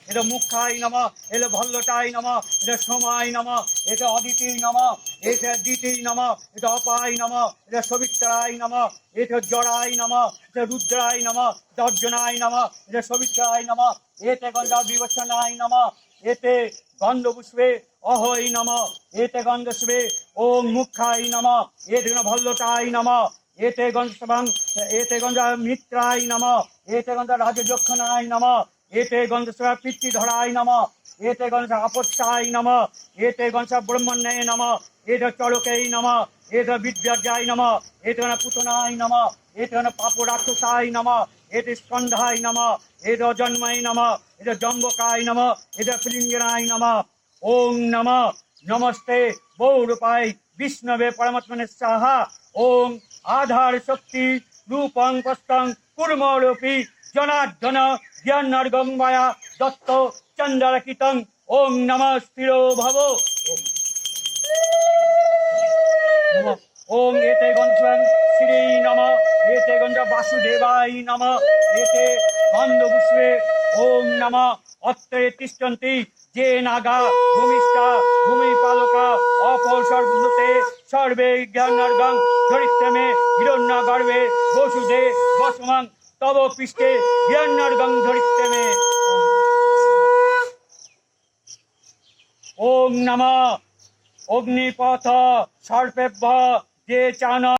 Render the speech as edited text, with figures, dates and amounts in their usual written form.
এটা মুখায় নম, এটা ভল্লটায় নম, এটা সোমায় নম, এটা অদিতির নম, এটা দিতির নম, এটা অপায় নম, এটা সবিত্রায় নম, এটা জড়ায় নম, এটা রুদ্রায় নম, এটা অর্জনায় নম, এটা সবিত্রায় নম, এতে গন্ধা বিবচনায় নম, এতে গন্ধ পুষ্পে অহৈ নম, এতে গন্ধস্বে ওম মুখায় নম, এতে ভল্লটায় নম, এতে গন্ধ এতে গন্ধ মিত্রায় নম, এতে গন্ধ রাজযক্ষণায় নম, এতে গন্ধ পিতৃধরায় নম, এতে গন্ধ আপত্যায় নম, এতে গন্ধ ব্রহ্মণ্যে নম, এতে চরকেই নম, এতে বিদ্যার্যায় নম, এতে পুতনায় নম, এতে পাপরাক্ষসায় নম, এতে স্কন্ধায় নম, এতে জন্মায় নম, এতে জম্বকায় নম, এতে ফিলিঙ্গনায় নম। ওং নম নমস্তে বহুরূপায় বিষ্ণবে পরমাত্মনে সাহা। ওং আধার শক্তি রূপং পস্তং কুর্মরূপী জনার্দন জ্ঞানার্গং মায়া দত্ত চন্দ্রাকিতং। ওং নম স্থিরো ভব। ওং এতে গন্ধং শ্রী নম, এতে গন্ধ বাসুদেবায় নম, এতে গন্ধ পুষ্পে ওং নম অত্রে তিষ্ঠন্তি যে নাগা ভূমিষ্ঠা ভূমিপালকা অপসর্বতে সর্বে জ্ঞানার্গং ধরিত্রমে হিরণ্য গর্ভে বসুদে বসমং তব পৃষ্ঠে জ্ঞানার্গং ধরিত্রমে। ওং নম অগ্নিপথ সর্পেভ্য যে চান